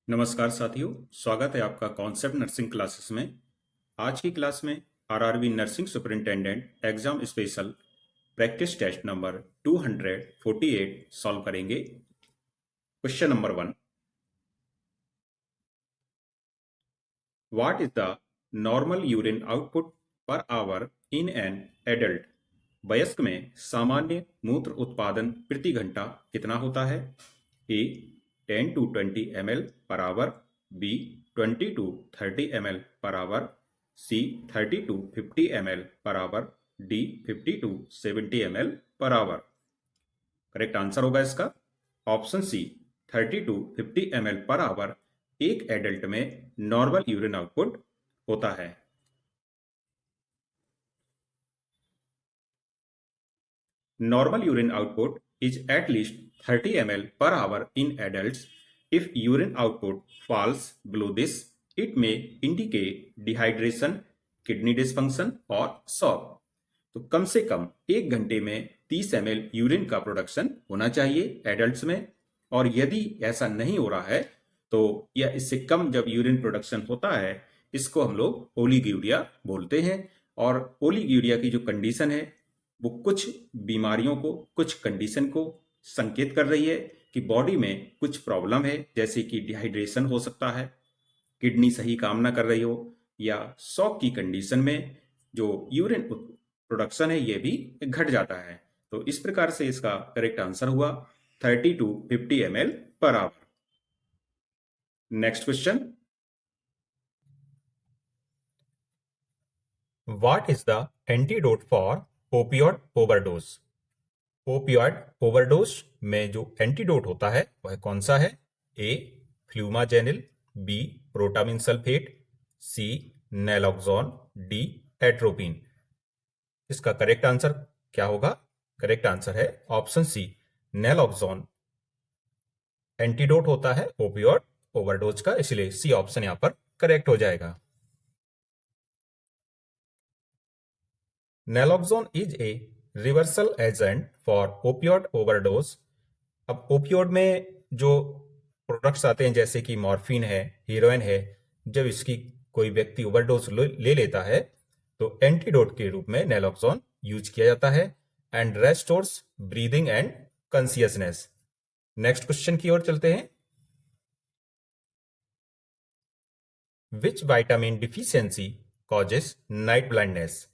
नमस्कार साथियों, स्वागत है आपका कॉन्सेप्ट नर्सिंग क्लासेस में। आज की क्लास में RRB nursing superintendent exam special practice test number 248 solve करेंगे। Question number 1, what is the normal urine output per hour in an adult? वयस्क में सामान्य मूत्र उत्पादन प्रति घंटा कितना होता है? A 10 to 20 ml per hour, B 20 to 30 ml per hour, C 30 to 50 ml per hour, D 50 to 70 ml per hour. Correct answer होगा इसका option C 30 to 50 ml per hour एक एडल्ट में नॉर्मल यूरिन आउटपुट होता है। Normal urine output is at least 30 ml per hour in adults. If urine output falls below this, it may indicate dehydration, kidney dysfunction or shock. तो कम से कम एक घंटे में 30 ml urine का production होना चाहिए एडल्ट्स में, और यदि ऐसा नहीं हो रहा है तो या इससे कम जब यूरिन प्रोडक्शन होता है, इसको हम लोग ओलिगोरिया बोलते हैं। और ओलिगोरिया की जो कंडीशन है वो कुछ बीमारियों को, कुछ कंडीशन को संकेत कर रही है कि बॉडी में कुछ प्रॉब्लम है, जैसे कि डिहाइड्रेशन हो सकता है, किडनी सही काम ना कर रही हो, या शॉक की कंडीशन में जो यूरिन प्रोडक्शन है ये भी घट जाता है। तो इस प्रकार से इसका करेक्ट आंसर हुआ 30 to 50 ml per our. Next question, What is the antidote for opioid overdose? Opioid overdose में जो एंटीडोट होता है वह कौन सा है? ए फ्लूमाजेनिल, बी प्रोटामिन सल्फेट, सी नैलोक्सोन, डी एट्रोपिन। इसका करेक्ट आंसर क्या होगा? करेक्ट आंसर है ऑप्शन सी नैलोक्सोन एंटीडोट होता है ओपियॉइड ओवरडोज का, इसलिए सी ऑप्शन यहां पर करेक्ट हो जाएगा। Naloxone is a reversal agent for opioid overdose. अब ओपियोड में जो प्रोडक्ट्स आते हैं जैसे कि मॉर्फिन है, हीरोइन है, जब इसकी कोई व्यक्ति ओवरडोज ले लेता है तो एंटीडोट के रूप में नैलोक्सोन यूज किया जाता है and restores breathing and consciousness. Next question की ओर चलते हैं। Which vitamin deficiency causes night blindness?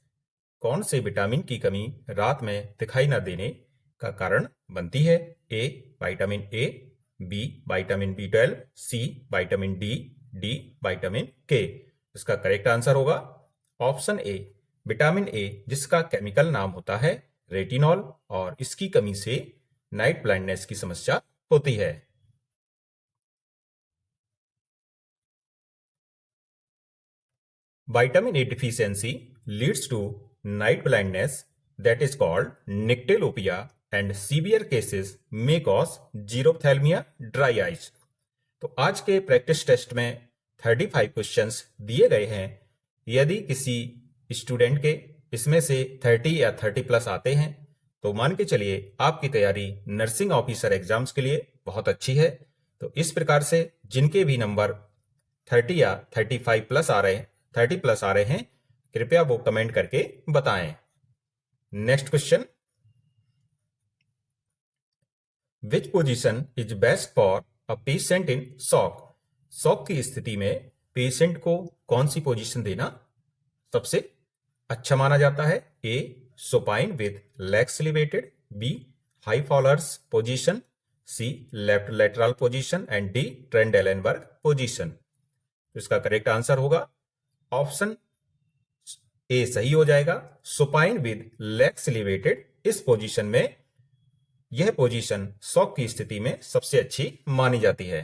कौन से विटामिन की कमी रात में दिखाई न देने का कारण बनती है? A vitamin A, B vitamin बी12, C vitamin D, D vitamin K. इसका करेक्ट आंसर होगा ऑप्शन ए विटामिन ए, जिसका केमिकल नाम होता है रेटिनॉल, और इसकी कमी से नाइट ब्लाइंडनेस की समस्या होती है। Vitamin A deficiency leads to night blindness that is called nyctalopia, and severe cases may cause xerophthalmia, dry eyes. तो आज के प्रैक्टिस टेस्ट में 35 क्वेश्चंस दिए गए हैं। यदि किसी स्टूडेंट के इसमें से 30 या 30 प्लस आते हैं तो मान के चलिए आपकी तैयारी नर्सिंग ऑफिसर एग्जाम्स के लिए बहुत अच्छी है। तो इस प्रकार से जिनके भी नंबर 30 या 35 प्लस आ रहे हैं, 30 प्लस आ रहे हैं, कृपया वो कमेंट करके बताएं। Next question, which position is best for a patient in shock? Shock की स्थिति में पेशेंट को कौन सी पोजीशन देना सबसे अच्छा माना जाता है? A supine with legs elevated, B high Fowler's position, C left lateral position, and D Trendelenburg position. इसका करेक्ट आंसर होगा ऑप्शन ए सही हो जाएगा, सुपाइन विद लेग्स एलिवेटेड। इस पोजीशन में यह पोजीशन शॉक की स्थिति में सबसे अच्छी मानी जाती है।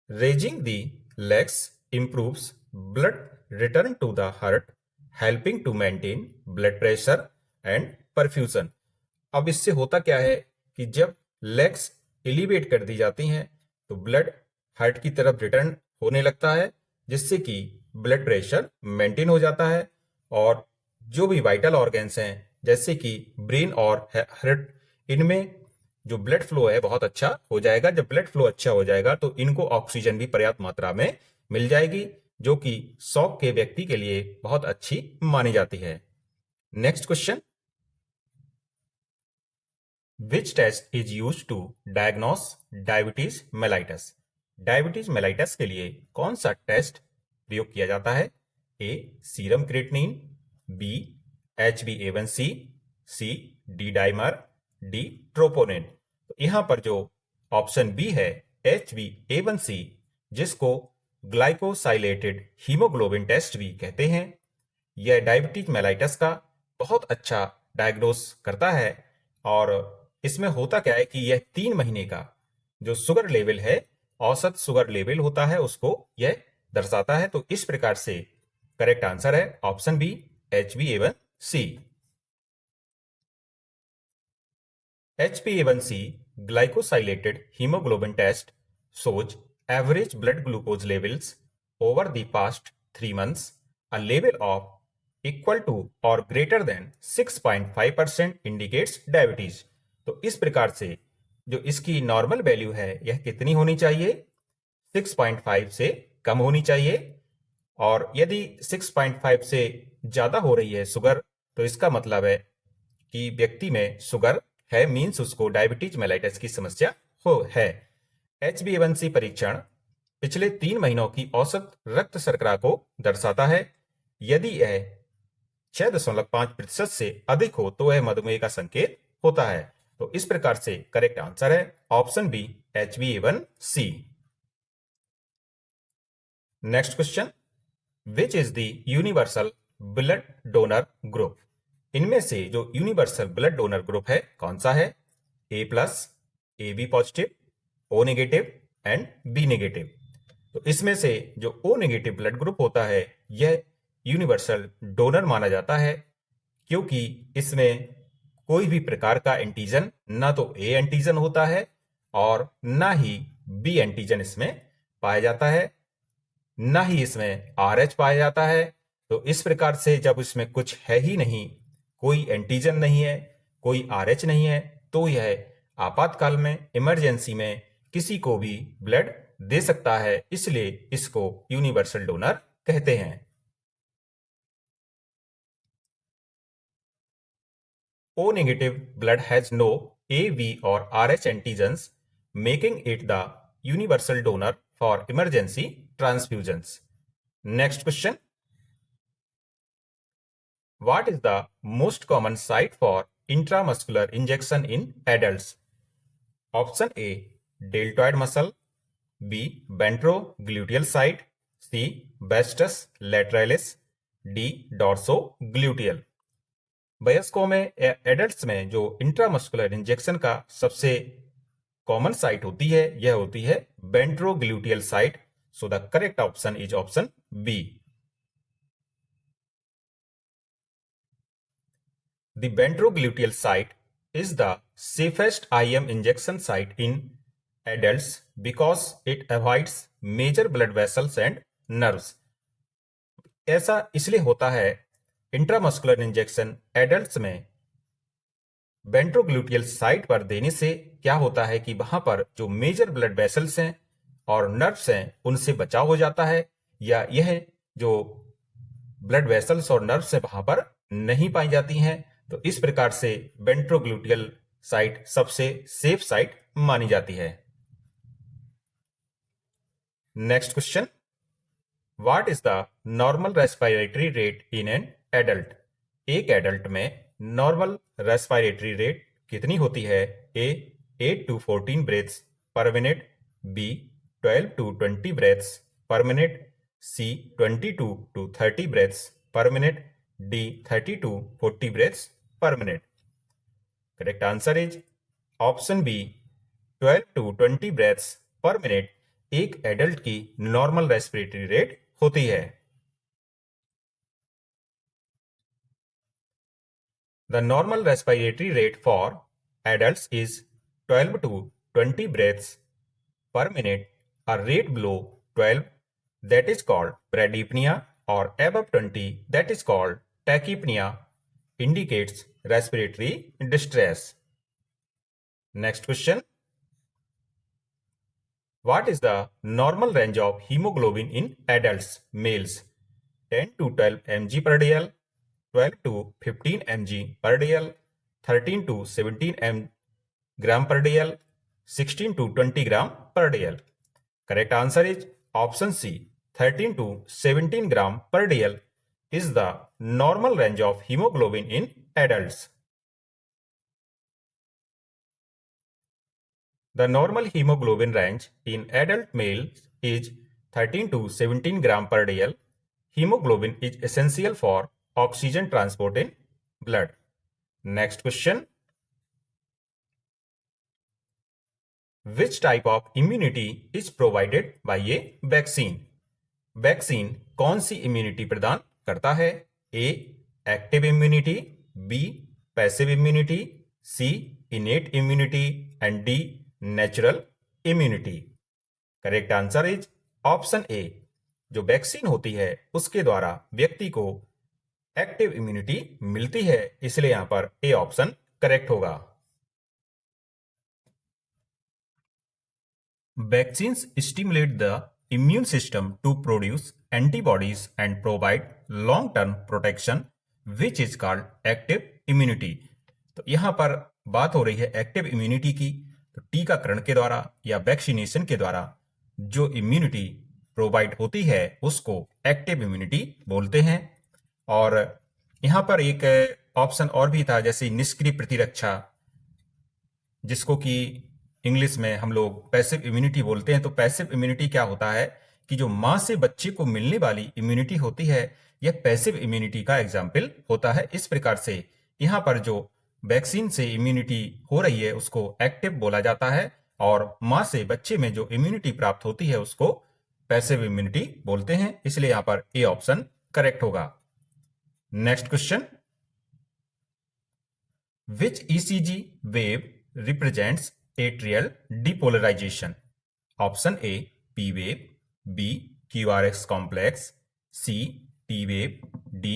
Raising the legs improves blood return to the heart, helping to maintain blood pressure and perfusion. अब इससे होता क्या है कि जब लेग्स एलिवेट कर दी जाती हैं तो ब्लड हार्ट की तरफ रिटर्न होने लगता है, जिससे कि ब्लड प्रेशर मेंटेन हो जाता है, और जो भी वाइटल ऑर्गन्स हैं जैसे कि ब्रेन और हार्ट, इनमें जो ब्लड फ्लो है बहुत अच्छा हो जाएगा। जब ब्लड फ्लो अच्छा हो जाएगा तो इनको ऑक्सीजन भी पर्याप्त मात्रा में मिल जाएगी, जो कि शौक के व्यक्ति के लिए बहुत अच्छी मानी जाती है। Next question, which test is use to diagnose diabetes mellitus? Diabetes mellitus के लिए कौन सा टेस्ट प्रयोग किया जाता है? A serum creatinine, B HbA1c, C D dimer, D troponin. तो यहां पर जो ऑप्शन बी है HbA1c, जिसको ग्लाइकोसाइलेटेड हीमोग्लोबिन टेस्ट भी कहते हैं, यह डायबिटीज मेलाइटस का बहुत अच्छा डायग्नोस करता है। और इसमें होता क्या है कि यह 3 महीने का जो शुगर लेवल है, औसत शुगर लेवल होता है, उसको यह दर्शाता है। तो इस प्रकार से करेक्ट आंसर है option B HbA1c। HbA1c glycosylated hemoglobin test shows average blood glucose levels over the past 3 months, a level of equal to or greater than 6.5% indicates diabetes। तो इस प्रकार से जो इसकी नॉर्मल वैल्यू है यह कितनी होनी चाहिए? 6.5 से कम होनी चाहिए। और यदि 6.5 से ज्यादा हो रही है शुगर, तो इसका मतलब है कि व्यक्ति में शुगर है, मीन्स उसको डायबिटीज मेलाइटस की समस्या है। HbA1c परीक्षण पिछले 3 महीनों की औसत रक्त शर्करा को दर्शाता है। यदि यह 6.5% से अधिक हो तो यह मधुमेह का संकेत होता है। तो इस प्रकार से करेक्ट आंसर है option B HbA1c। Next question, which is the universal blood donor group? इनमें से जो यूनिवर्सल ब्लड डोनर ग्रुप है कौन सा है? A+, AB positive, O negative and B negative. तो इसमें से जो O नेगेटिव ब्लड ग्रुप होता है यह यूनिवर्सल डोनर माना जाता है, क्योंकि इसमें कोई भी प्रकार का एंटीजन, ना तो A एंटीजन होता है और ना ही B एंटीजन इसमें पाया जाता है, ना ही इसमें RH पाया जाता है। तो इस प्रकार से जब इसमें कुछ है ही नहीं, कोई एंटीजन नहीं है, कोई RH नहीं है, तो यह आपातकाल में, इमरजेंसी में किसी को भी ब्लड दे सकता है, इसलिए इसको यूनिवर्सल डोनर कहते हैं। O negative blood has no A, B or RH antigens, making it the universal donor for emergency transfusions. Next question, what is the most common site for intramuscular injection in adults? Option A deltoid muscle, B ventrogluteal site, C vastus lateralis, D dorsogluteal। वयस्कों में adults में जो intramuscular injection का सबसे common site होती है यह होती है ventrogluteal site. So the correct option is option B. The ventrogluteal site is the safest IM injection site in adults because it avoids major blood vessels and nerves। ऐसा इसलिए होता है इंट्रामस्कुलर इंजेक्शन एडल्ट्स में ventrogluteal site पर देने से क्या होता है कि वहां पर जो मेजर ब्लड वेसल्स हैं और नर्व्स हैं उनसे बचाव हो जाता है, या यह जो ब्लड वेसल्स और नर्व्स हैं वहां पर नहीं पाई जाती हैं। तो इस प्रकार से वेंट्रोग्लूटियल साइट सबसे सेफ साइट मानी जाती है। Next question, what is the normal respiratory rate in an adult? एक एडल्ट में नॉर्मल रेस्पिरेटरी रेट कितनी होती है? A 8 to 14 breaths per minute, B 12 to 20 breaths per minute, C 22 to 30 breaths per minute, D 30 to 40 breaths per minute. Correct answer is option B 12 to 20 breaths per minute एक adult की normal respiratory rate होती है। The normal respiratory rate for adults is 12 to 20 breaths per minute. A rate below 12, that is called bradypnea, or above 20, that is called tachypnea, indicates respiratory distress। Next question, what is the normal range of haemoglobin in adults males? 10 to 12 mg per dl, 12 to 15 mg per dl, 13 to 17 gram per dl, 16 to 20 gram per dl. Correct answer is option C. 13 to 17 gram per dl is the normal range of hemoglobin in adults. The normal hemoglobin range in adult males is 13 to 17 gram per dl. Hemoglobin is essential for oxygen transport in blood. Next question. Which type of immunity is provided by a vaccine? Vaccine कौन सी immunity प्रदान करता है? A active immunity, B passive immunity, C innate immunity and D natural immunity. Correct answer is option A. जो vaccine होती है उसके द्वारा व्यक्ति को एक्टिव इम्यूनिटी मिलती है, इसलिए यहां पर ए ऑप्शन करेक्ट होगा. Vaccines stimulate the immune system to produce antibodies and provide long term protection which is called active immunity. तो यहां पर बात हो रही है एक्टिव इम्यूनिटी की. तो टीकाकरण के द्वारा या वैक्सीनेशन के द्वारा जो इम्यूनिटी प्रोवाइड होती है उसको एक्टिव इम्यूनिटी बोलते हैं. और यहां पर एक ऑप्शन और भी था, जैसे निष्क्रिय प्रतिरक्षा, जिसको कि इंग्लिश में हम लोग पैसिव इम्यूनिटी बोलते हैं. तो पैसिव इम्यूनिटी क्या होता है कि जो मां से बच्चे को मिलने वाली इम्यूनिटी होती है, यह पैसिव इम्यूनिटी का एग्जाम्पल होता है. इस प्रकार से यहां पर जो वैक्सीन से इम्यूनिटी हो रही है उसको एक्टिव बोला जाता है, और मां से बच्चे में जो इम्यूनिटी प्राप्त होती है उसको पैसिव इम्यूनिटी बोलते हैं. इसलिए यहां पर ए ऑप्शन करेक्ट होगा. Next question, which ECG wave represents atrial depolarization? Option A P wave, B QRS complex, C T wave, D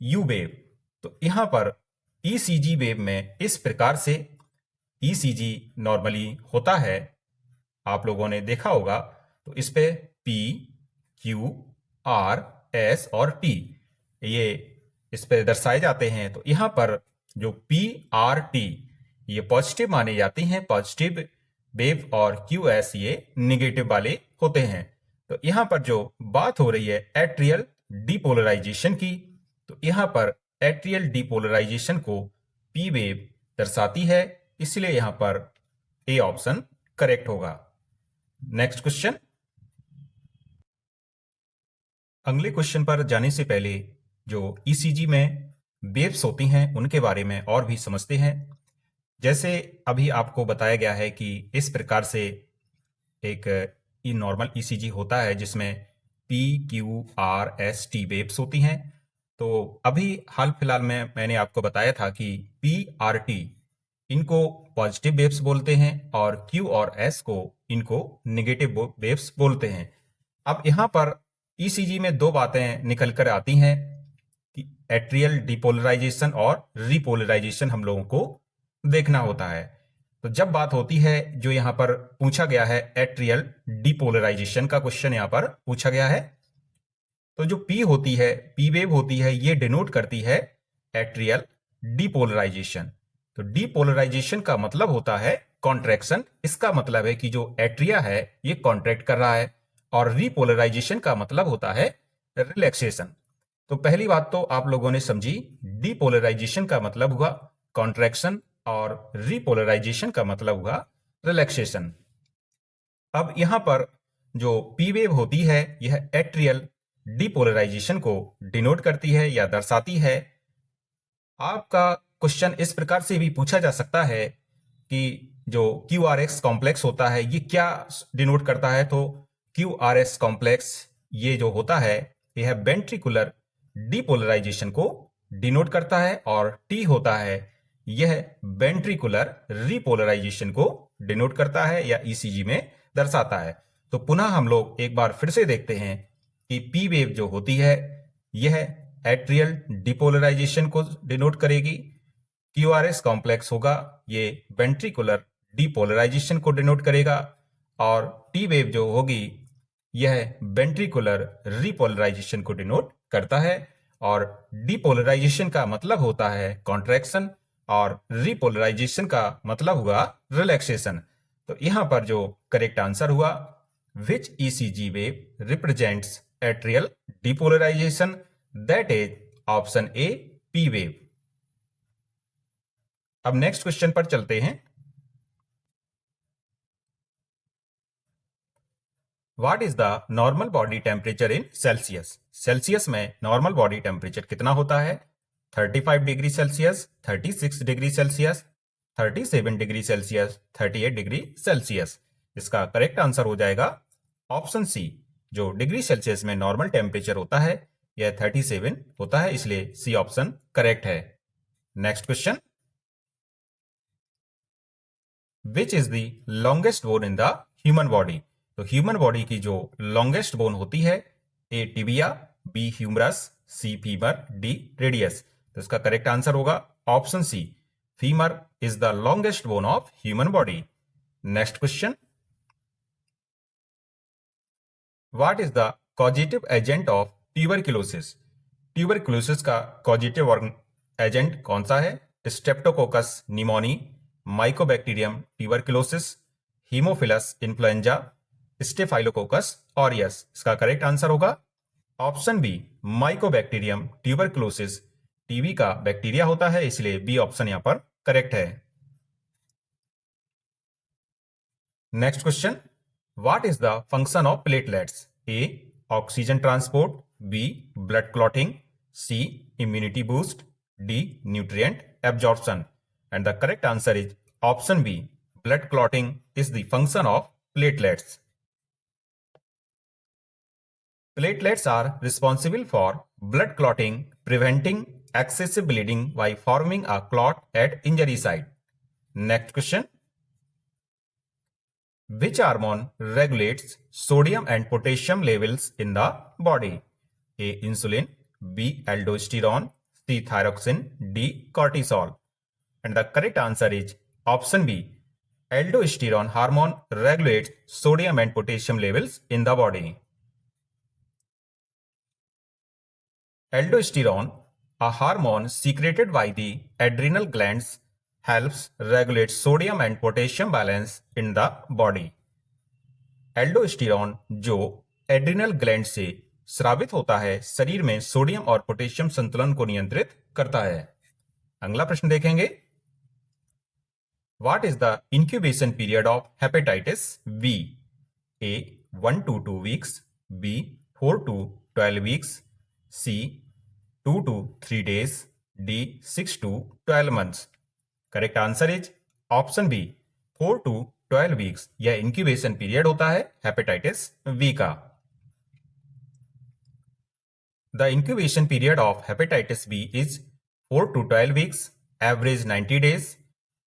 U wave. तो यहां पर ECG वेव में इस प्रकार से ECG नॉर्मली होता है, आप लोगों ने देखा होगा. तो इस पे P, Q, R, S और T ये इस पे दर्शाए जाते हैं. तो यहां पर जो P, R, T ये पॉजिटिव माने जाती हैं, पॉजिटिव वेव, और QS ये निगेटिव वाले होते हैं. तो यहां पर जो बात हो रही है एट्रियल डीपोलराइजेशन की, तो यहां पर एट्रियल डीपोलराइजेशन को P वेव दर्शाती है, इसलिए यहां पर ए ऑप्शन करेक्ट होगा. Next question. अगले क्वेश्चन पर जाने से पहले जो ECG में वेव्स होती हैं उनके बारे में और भी समझते हैं. जैसे अभी आपको बताया गया है कि इस प्रकार से एक नॉर्मल ECG होता है जिसमें P, Q, R, S, T waves होती हैं. तो अभी हाल फिलहाल में मैंने आपको बताया था कि P, R, T इनको पॉजिटिव वेव्स बोलते हैं और Q और S को इनको निगेटिव वेव्स बोलते हैं. अब यहाँ पर ECG में दो बातें निकल कर आती हैं कि एट्रियल डिपोलराइजेशन और रिपोलराइजेशन हम लोगों को देखना होता है. तो जब बात होती है, जो यहां पर पूछा गया है एट्रियल डिपोलराइजेशन का क्वेश्चन यहां पर पूछा गया है, तो जो P होती है, P वेव होती है, ये डिनोट करती है एट्रियल डिपोलराइजेशन. तो डिपोलराइजेशन का मतलब होता है कॉन्ट्रैक्शन. इसका मतलब है कि जो एट्रिया है ये कॉन्ट्रैक्ट कर रहा है, और रिपोलराइजेशन का मतलब होता है रिलैक्सेशन. तो पहली बात तो आप लोगों ने समझी, डिपोलराइजेशन का मतलब हुआ कॉन्ट्रैक्शन और रिपोलराइजेशन का मतलब हुआ रिलैक्सेशन. अब यहां पर जो P वेव होती है यह एट्रियल डिपोलराइजेशन को डिनोट करती है या दर्शाती है. आपका क्वेश्चन इस प्रकार से भी पूछा जा सकता है कि जो QRS कॉम्प्लेक्स होता है ये क्या डिनोट करता है. तो QRS कॉम्प्लेक्स ये जो होता है यह वेंट्रिकुलर डिपोलराइजेशन को डिनोट करता है, और T होता है यह वेंट्रिकुलर रिपोलराइजेशन को डिनोट करता है या ECG में दर्शाता है. तो पुनः हम लोग एक बार फिर से देखते हैं कि P वेव जो होती है यह एट्रियल डिपोलराइजेशन को डिनोट करेगी, QRS कॉम्प्लेक्स होगा, ये वेंट्रिकुलर डीपोलराइजेशन को डिनोट करेगा, और T वेव जो होगी यह वेंट्रिकुलर रीपोलराइजेशन को डिनोट करता है। और डीपोलराइजेशन का मतलब होता है कॉन्ट्रैक्शन और रीपोलराइजेशन का मतलब हुआ रिलैक्सेशन। तो यहां पर जो करेक्ट आंसर हुआ, विच ECG wave represents atrial depolarisation, that is option A, P wave. अब नेक्स्ट क्वेश्चन पर चलते हैं। What is the normal body temperature in Celsius? Celsius में नॉर्मल बॉडी टेम्परेचर कितना होता है? 35 degree Celsius, 36 degree Celsius, 37 degree Celsius, 38 degree Celsius. इसका correct answer हो जाएगा ऑप्शन सी। जो डिग्री सेल्सियस में नॉर्मल टेम्परेचर होता है यह 37 होता है, इसलिए सी ऑप्शन करेक्ट है। Next question, which is the longest bone in the human body? तो ह्यूमन बॉडी की जो लॉन्गेस्ट बोन होती है, A tibia, B humerus, C femur, D radius. तो इसका करेक्ट आंसर होगा option C, femur is the longest bone of human body. Next question, what is the causative agent of tuberculosis? Tuberculosis का causative agent कौन सा है? Streptococcus pneumoniae, mycobacterium tuberculosis, haemophilus influenzae, staphylococcus aureus. इसका correct answer होगा option B, mycobacterium tuberculosis TB का bacteria होता है, इसलिए बी ऑप्शन यहां पर करेक्ट है। Next question, what is the function of platelets? A, oxygen transport, B, blood clotting, C, immunity boost, D, nutrient absorption. And the correct answer is option B, blood clotting is the function of platelets. Platelets are responsible for blood clotting, preventing excessive bleeding by forming a clot at injury site. Next question, which hormone regulates sodium and potassium levels in the body? A, insulin, B, aldosterone, C, thyroxine, D, cortisol. And the correct answer is option B, aldosterone hormone regulates sodium and potassium levels in the body. Aldosterone, a hormone secreted by the adrenal glands, helps regulate sodium and potassium balance in the body. Aldosterone जो adrenal gland से स्रावित होता है, शरीर में sodium और potassium संतुलन को नियंत्रित करता है। अगला प्रश्न देखेंगे, What is the incubation period of hepatitis B? A, 1 to 2 weeks, B, 4 to 12 weeks, C, 2 to 3 days, D, 6 to 12 months. Correct answer is option B, 4 to 12 weeks. यह incubation period होता है hepatitis B का। The incubation period of hepatitis B is 4 to 12 weeks, average 90 days.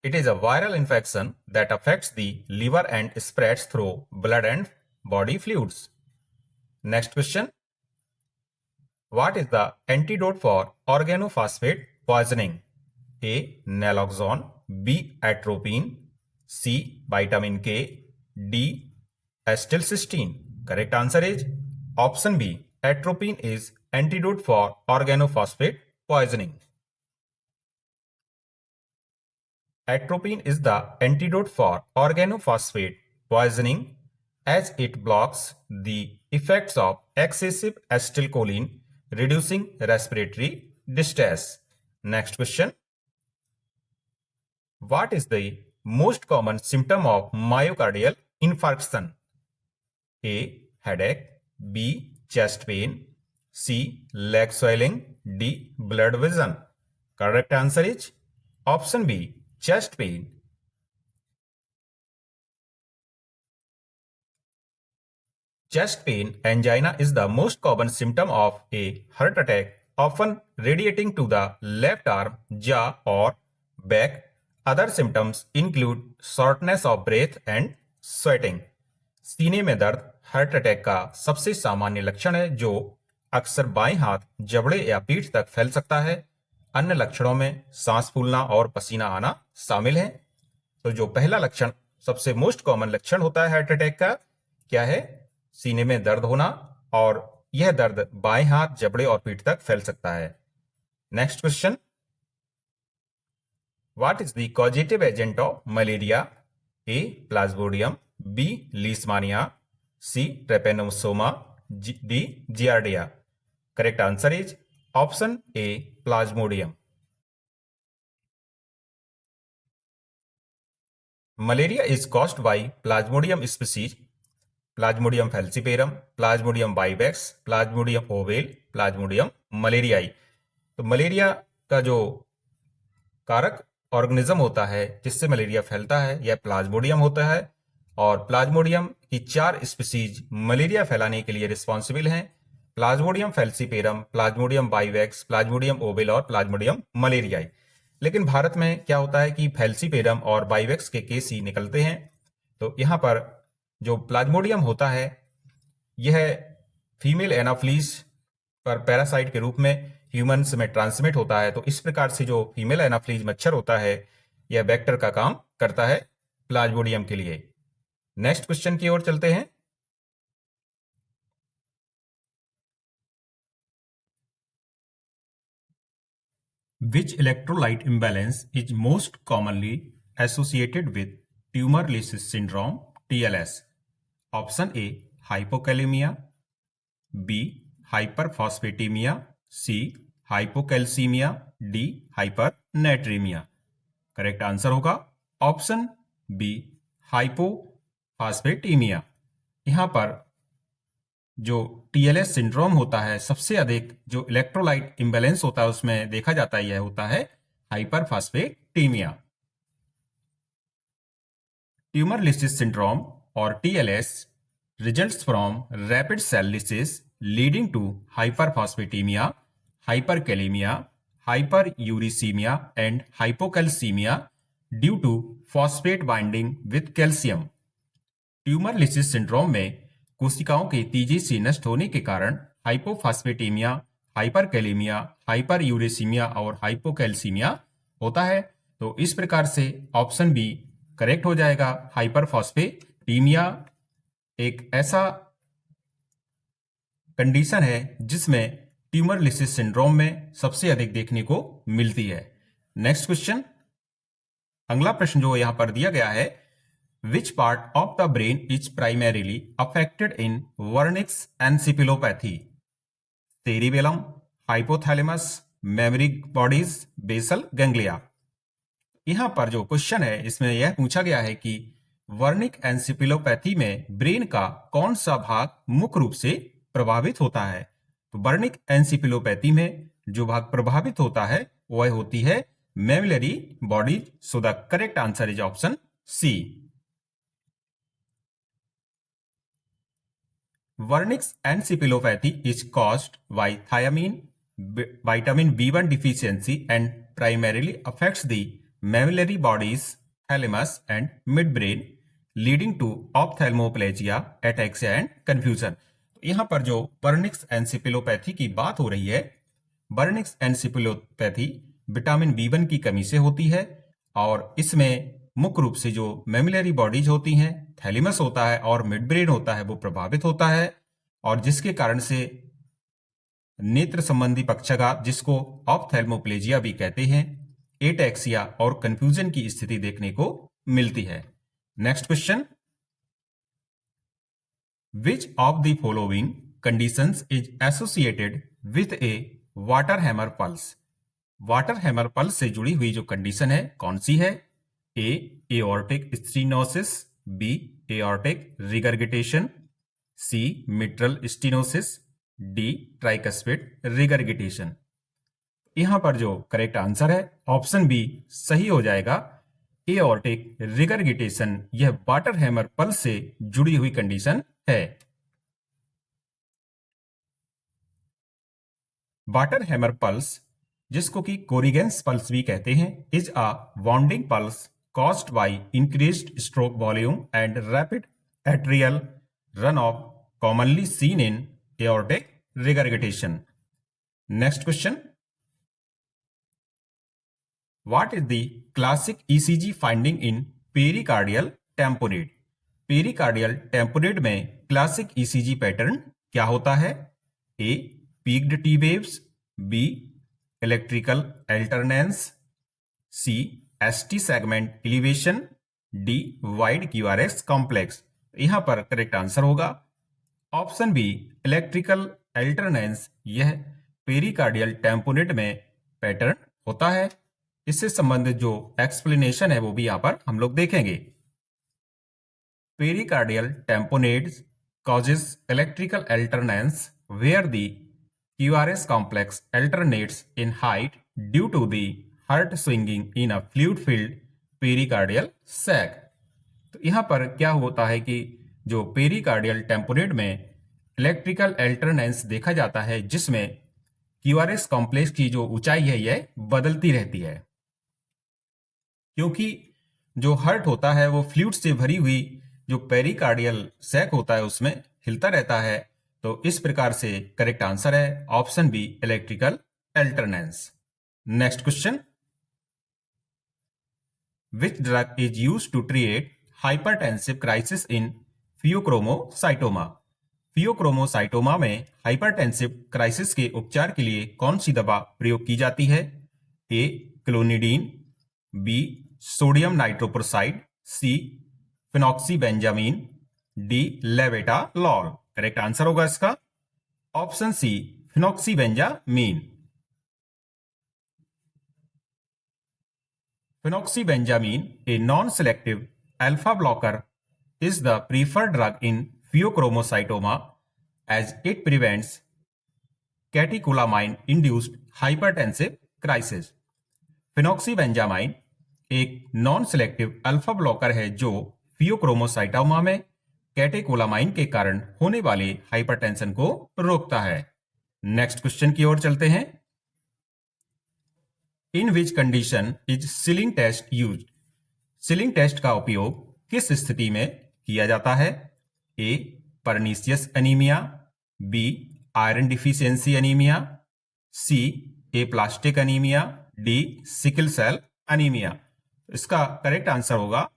It is a viral infection that affects the liver and spreads through blood and body fluids. Next question, what is the antidote for organophosphate poisoning? A, naloxone, B, atropine, C, vitamin K, D, acetylcysteine. Correct answer is option B, atropine is antidote for organophosphate poisoning. Atropine is the antidote for organophosphate poisoning as it blocks the effects of excessive acetylcholine, reducing respiratory distress. Next question, what is the most common symptom of myocardial infarction? A, headache, B, chest pain, C, leg swelling, D, blurred vision. Correct answer is option B, chest pain. Chest pain, angina, is the most common symptom of a heart attack, often radiating to the left arm, jaw, or back. Other symptoms include shortness of breath and sweating. सीने में दर्द heart attack का सबसे सामान्य लक्षण है, जो अक्सर बाएं हाथ, जबड़े या पीठ तक फैल सकता है। अन्य लक्षणों में सांस फूलना और पसीना आना शामिल है। तो जो पहला लक्षण, सबसे मोस्ट कॉमन लक्षण होता है हार्ट अटैक का, क्या है? सीने में दर्द होना, और यह दर्द बाएं हाथ, जबड़े और पीठ तक फैल सकता है। Next question, what is the causative agent of malaria? A plasmodium, B leishmania, C trypanosoma, D giardia. Correct answer is option A plasmodium. Malaria is caused by Plasmodium species, Plasmodium falciparum, Plasmodium vivax, Plasmodium ovale, Plasmodium malariae। तो malaria का जो कारक organism होता है जिससे malaria फैलता है, यह प्लाज्मोडियम होता है, और प्लाज्मोडियम की 4 स्पीसीज मलेरिया फैलाने के लिए रिस्पॉन्सिबल हैं। Plasmodium falciparum, Plasmodium vivax, Plasmodium ovale और प्लाज्मोडियम मलेरियाई। लेकिन भारत में क्या होता है कि फैल्सीपेरम और बाइवेक्स के केस ही निकलते हैं। तो यहाँ पर जो प्लाज्मोडियम होता है यह फीमेल एनाफ्लीज पर पैरासाइट के रूप में ह्यूमंस में ट्रांसमिट होता है। तो इस प्रकार से जो फीमेल एनाफ्लीज मच्छर होता है यह वेक्टर का काम करता है प्लाज्मोडियम के लिए। नेक्स्ट क्वेश्चन की ओर चलते हैं। Which electrolyte imbalance is most commonly associated with tumor lysis syndrome TLS? Option A hypokalemia, B hyperphosphatemia, C hypocalcemia, D hypernatremia। Correct answer होगा ऑप्शन बी हाइपोफॉस्फेटेमिया। यहां पर जो टीएलएस सिंड्रोम होता है सबसे अधिक जो इलेक्ट्रोलाइट इंबैलेंस होता है उसमें देखा जाता है, यह होता है हाइपरफॉस्फेटेमिया। ट्यूमर लिसिस सिंड्रोम और TLS results from rapid cell lysis leading to hyperphosphataemia, hyperkalaemia, hyperuricemia and hypocalcemia due to phosphate binding with calcium। Tumour lysis syndrome में कोशिकाओं के तेजी से नष्ट होने के कारण हाइपोफॉस्फेटेमिया, हाइपरकैलेमिया, हाइपरयूरेसीमिया और हाइपोकैल्सीमिया होता है। तो इस प्रकार से ऑप्शन बी करेक्ट हो जाएगा। हाइपरफॉस्फेटेमिया एक ऐसा कंडीशन है जिसमें ट्यूमर लिसिस सिंड्रोम में सबसे अधिक देखने को मिलती है। नेक्स्ट क्वेश्चन, अगला प्रश्न जो यहां पर दिया गया है, which part of the brain is primarily affected in Wernicke's encephalopathy? Cerebellum, hypothalamus, mammillary bodies, basal ganglia. यहां पर जो क्वेश्चन है इसमें यह पूछा गया है कि वर्निक एनसिफिलोपैथी में ब्रेन का कौन सा भाग मुख्य रूप से प्रभावित होता है? तो वर्निक एनसिफिलोपैथी में जो भाग प्रभावित होता है वह होती है mammillary body. So the correct answer is option C. Wernicke's encephalopathy is caused by thiamine vitamin B1 deficiency and primarily affects the mammillary bodies, thalamus and midbrain, leading to ophthalmoplegia, ataxia and confusion। यहां पर जो Wernicke's एनसिफिलोपैथी की बात हो रही है, Wernicke's एनसिफिलोपैथी vitamin B1 की कमी से होती है और इसमें मुख्य रूप से जो मेमिलरी बॉडीज होती हैं, थैलेमस होता है और मिडब्रेन होता है, वो प्रभावित होता है और जिसके कारण से नेत्र संबंधी पक्षाघात, जिसको ऑप्थेल्मोप्लेजिया भी कहते हैं, एटैक्सिया और कंफ्यूजन की स्थिति देखने को मिलती है। Next question, which of the following conditions is associated with a water hammer pulse? Water hammer pulse से जुड़ी हुई जो कंडीशन है कौन सी है? A aortic stenosis, B aortic regurgitation, C mitral stenosis, D tricuspid regurgitation. यहां पर जो करेक्ट आंसर है ऑप्शन बी सही हो जाएगा। एओर्टिक रिगर्गिटेशन यह वाटर हैमर पल्स से जुड़ी हुई कंडीशन है। वाटर हैमर पल्स, जिसको कि कोरिगेंस पल्स भी कहते हैं, is a wounding pulse caused by increased stroke volume and rapid atrial runoff commonly seen in aortic regurgitation। Next question, What is the classic ECG finding in pericardial tamponade? Pericardial tamponade में classic ECG pattern क्या होता है? A peaked T waves, B electrical alternans, C ST segment elevation, D wide QRS complex. यहां पर correct answer होगा option B electrical alternans. यह pericardial tamponade में pattern होता है। इससे संबंधित जो एक्सप्लेनेशन है वो भी यहां पर हम लोग देखेंगे। Pericardial tamponades causes electrical alternance where the QRS complex alternates in height due to the heart swinging in a fluid-filled pericardial sac। तो यहाँ पर क्या होता है कि जो पेरिकार्डियल टेम्पोनेट में इलेक्ट्रिकल अल्टरनेंस देखा जाता है जिसमें QRS कॉम्प्लेक्स की जो ऊंचाई है यह बदलती रहती है, क्योंकि जो हार्ट होता है वो फ्लूइड से भरी हुई जो पेरिकार्डियल सैक होता है उसमें हिलता रहता है। तो इस प्रकार से करेक्ट आंसर है option B electrical alternans. Next question, which drug is used to treat hypertensive crisis in pheochromocytoma? Pheochromocytoma में हाइपरटेंसिव क्राइसिस के उपचार के लिए कौन सी दवा प्रयोग की जाती है? A clonidine, B sodium nitroprusside, C phenoxybenzamine, D labetalol. Correct answer होगा इसका option C phenoxybenzamine. Phenoxybenzamine, a non selective alpha blocker, is the preferred drug in pheochromocytoma as it prevents catecholamine induced hypertensive crisis। फिनॉक्सीबेंजामाइन एक non selective alpha blocker है जो pheochromocytoma में catecholamine के कारण होने वाले हाइपरटेंशन को रोकता है। नेक्स्ट क्वेश्चन की ओर चलते हैं। In which condition is Schilling test used? Schilling test का उपयोग किस स्थिति में किया जाता है? A pernicious anaemia, B iron deficiency anaemia, C aplastic anaemia, D sickle cell anaemia. इसका करेक्ट आंसर होगा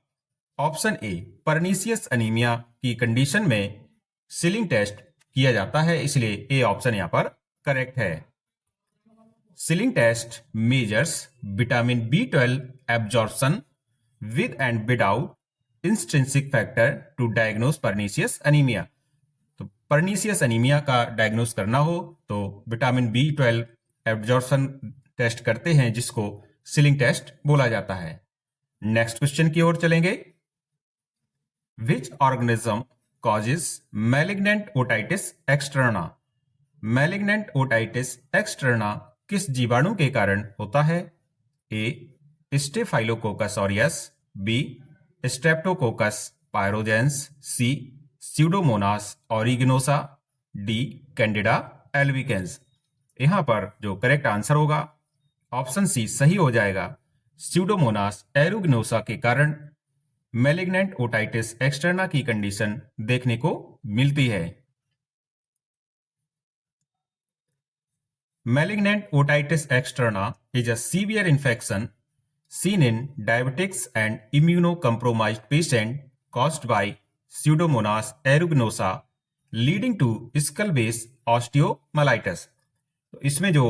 ऑप्शन ए परनीसियस एनीमिया की कंडीशन में सिलिंग टेस्ट किया जाता है, इसलिए ए ऑप्शन यहां पर करेक्ट है। Schilling test measures vitamin B12 absorption with and without intrinsic factor to diagnose pernicious anaemia. तो परनीसियस एनीमिया का डायग्नोस करना हो तो विटामिन B12 एब्जॉर्प्शन टेस्ट करते हैं जिसको सिलिंग टेस्ट बोला जाता है। नेक्स्ट क्वेश्चन की ओर चलेंगे। Which organism causes malignant otitis externa? Malignant otitis externa किस जीवाणु के कारण होता है? A Staphylococcus aureus, B Streptococcus pyogenes, C Pseudomonas aeruginosa, D Candida albicans. यहां पर जो करेक्ट आंसर होगा ऑप्शन सी सही हो जाएगा। स्यूडोमोनास एरुगिनोसा के कारण मैलिग्नेंट ओटाइटिस एक्सटर्ना की कंडीशन देखने को मिलती है। Malignant otitis externa is a severe infection seen in diabetics and immunocompromised patient caused by Pseudomonas aeruginosa leading to skull base osteomyelitis। तो इसमें जो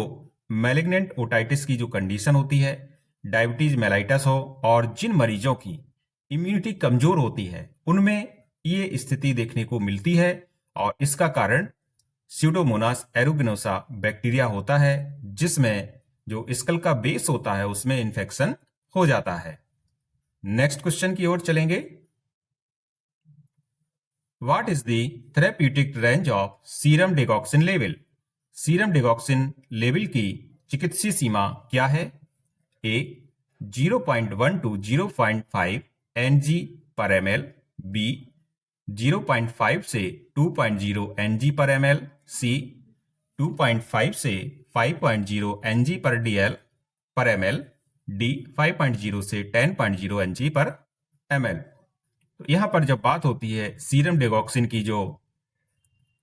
मैलिग्नेंट ओटाइटिस की जो कंडीशन होती है, डायबिटीज मेलाइटस हो और जिन मरीजों की इम्यूनिटी कमजोर होती है उनमें ये स्थिति देखने को मिलती है और इसका कारण स्यूडोमोनास एरुगिनोसा बैक्टीरिया होता है जिसमें जो स्कल का बेस होता है उसमें इन्फेक्शन हो जाता है। नेक्स्ट क्वेश्चन की ओर चलेंगे। What is the therapeutic range of serum digoxin level? Serum digoxin level की चिकित्सीय सीमा क्या है? ए 0.1 to 0.5 Ng पर ml, बी 0.5 से 2.0 Ng पर ml, सी 2.5 से 5.0 Ng पर DL पर ml, डी 5.0 से 10.0 Ng पर ml। तो यहां पर जब बात होती है सीरम डिगॉक्सिन की जो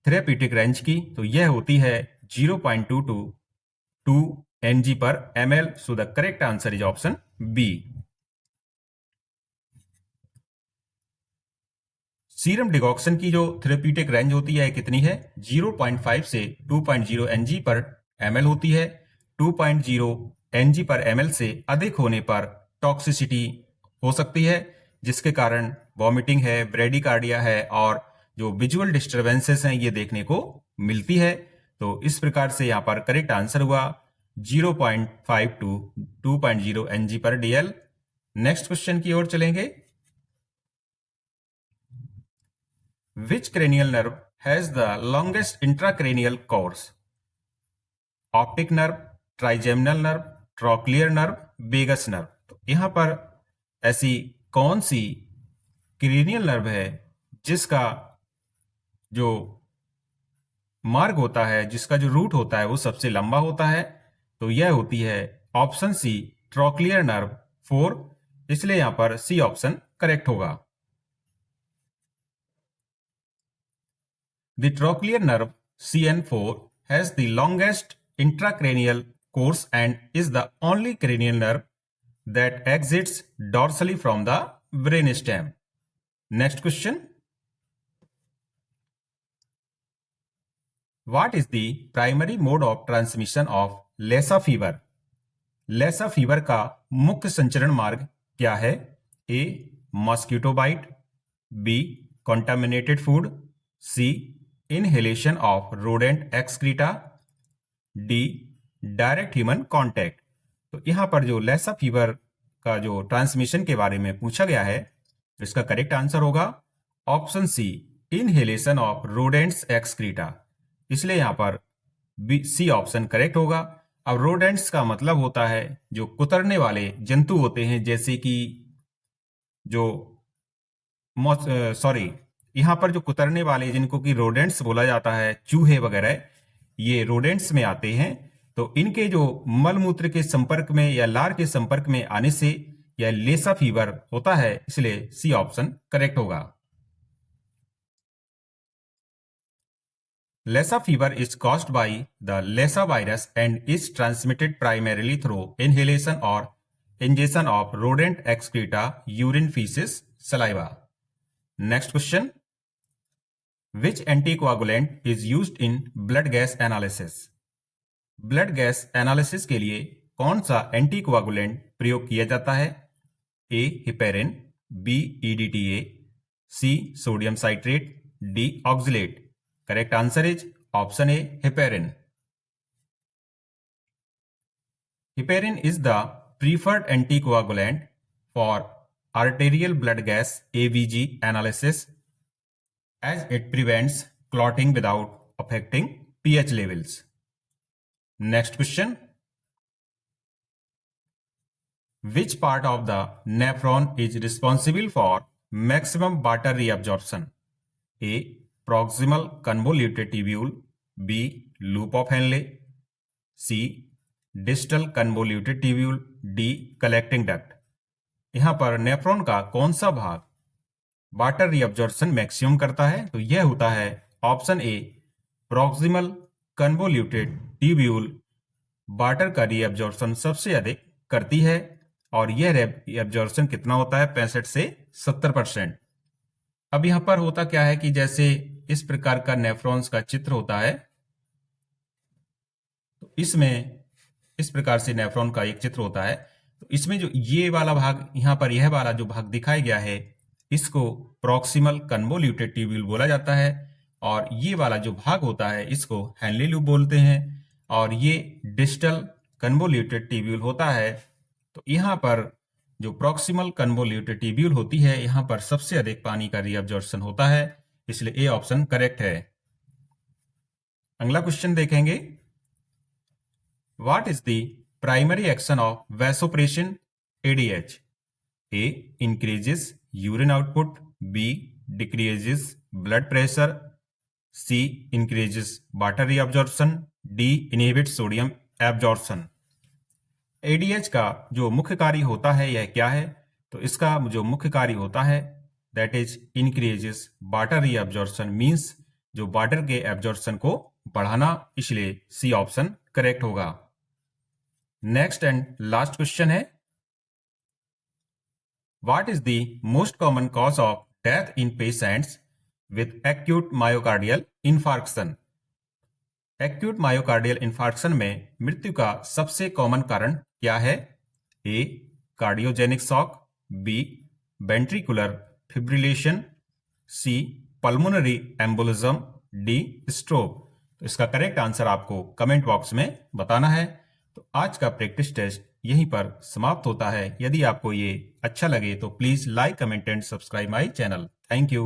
थेरेप्यूटिक रेंज की, तो यह होती है 0.2 to 2 Ng/ml. So the correct answer is option B. Serum digoxin की जो थेरेप्यूटिक रेंज होती है कितनी है? 0.5 से 2.0 Ng/ml होती है। 2.0 Ng/ml से अधिक होने पर टॉक्सिसिटी हो सकती है, जिसके कारण वॉमिटिंग है, ब्रेडिकार्डिया है और जो विजुअल डिस्टर्बेंसेस हैं ये देखने को मिलती है। तो इस प्रकार से यहाँ पर करेक्ट आंसर हुआ 0.5 to 2.0 Ng/dl। नेक्स्ट क्वेश्चन की ओर चलेंगे। Which cranial nerve has the longest intracranial course? Optic nerve, trigeminal nerve, trochlear nerve, vagus nerve। तो यहां पर ऐसी कौन सी क्रेनियल नर्व है जिसका जो मार्ग होता है, जिसका जो रूट होता है वो सबसे लंबा होता है? तो यह होती है ऑप्शन सी, ट्रोक्लियर नर्व 4। इसलिए यहां पर सी ऑप्शन करेक्ट होगा। The trochlear nerve CN4 has the longest intracranial course and is the only cranial nerve that exits dorsally from the brainstem. Next question. What is the primary mode of transmission of Lassa fever? Lassa fever का मुख्य संचरण मार्ग क्या है? A. Mosquito bite, B. Contaminated food, C. Inhalation of rodent excreta, D. Direct human contact। तो यहां पर जो लैसा फीवर का जो ट्रांसमिशन के बारे में पूछा गया है, इसका करेक्ट आंसर होगा option C, inhalation of rodents excreta. इसलिए यहां पर सी ऑप्शन करेक्ट होगा। अब रोडेंट्स का मतलब होता है जो कुतरने वाले जंतु होते हैं, जैसे कि जो यहाँ पर जो कुतरने वाले जिनको कि रोडेंट्स बोला जाता है, चूहे वगैरह, ये रोडेंट्स में आते हैं। तो इनके जो मलमूत्र के संपर्क में या लार के संपर्क में आने से यह लेसा फीवर होता है। इसलिए सी ऑप्शन करेक्ट होगा। Lassa fever is caused by the Lassa virus and is transmitted primarily through inhalation और ingestion of rodent excreta, urine, faeces, saliva. Next question. Which anticoagulant is used in blood gas analysis? Blood gas analysis के लिए कौन सा anticoagulant प्रयोग किया जाता है? A. Heparin, B. EDTA, C. Sodium citrate, D. Oxalate. Correct answer is option A, heparin. Heparin is the preferred anticoagulant for arterial blood gas ABG analysis as it prevents clotting without affecting pH levels. Next question. Which part of the nephron is responsible for maximum water reabsorption? A. Proximal convoluted tubule, B. Loop of Henle, C. Distal convoluted tubule, D. collecting duct। यहां पर nephron का कौन सा भाग water reabsorption maximum करता है? तो यह होता है option A, proximal convoluted tubule water का रीअब्जॉर्प्शन सबसे अधिक करती है और यह रीअब्जॉर्प्शन कितना होता है? 65 से 70%। अब यहां पर होता क्या है कि जैसे इस प्रकार का नेफ्रॉन्स का चित्र होता है, तो इसमें इस प्रकार से नेफ्रॉन का एक चित्र होता है। तो इसमें जो ये वाला भाग, यहां पर यह वाला जो भाग दिखाया गया है, इसको प्रॉक्सिमल कन्वोल्यूटेड ट्यूब्यूल बोला जाता है और ये वाला जो भाग होता है इसको हेनले लूप बोलते हैं और ये डिस्टल कन्वोल्यूटेड ट्यूब्यूल होता है। तो यहाँ पर जो प्रॉक्सिमल कन्वोल्यूटेड ट्यूब्यूल होती है, यहाँ पर सबसे अधिक पानी का रीअब्जॉर्प्शन होता है, इसलिए ए ऑप्शन करेक्ट है। अगला क्वेश्चन देखेंगे। What is the primary action of vasopressin ADH? A. increases urine output, B. decreases blood pressure, C. increases water reabsorption, D. inhibits sodium absorption। ADH का जो मुख्य कार्य होता है यह क्या है? तो इसका जो मुख्य कार्य होता है that is increases water reabsorption, means जो वाटर के एब्जॉर्प्शन को बढ़ाना, इसलिए सी ऑप्शन करेक्ट होगा। नेक्स्ट एंड लास्ट क्वेश्चन है, what is the most common cause of death in patients with acute myocardial infarction? Acute myocardial infarction में मृत्यु का सबसे कॉमन कारण क्या है? A, cardiogenic shock, B, ventricular fibrillation, C, pulmonary embolism, D, stroke. तो इसका करेक्ट आंसर आपको कमेंट बॉक्स में बताना है। तो आज का प्रैक्टिस टेस्ट यहीं पर समाप्त होता है। यदि आपको ये अच्छा लगे तो please like, comment and subscribe my channel. Thank you.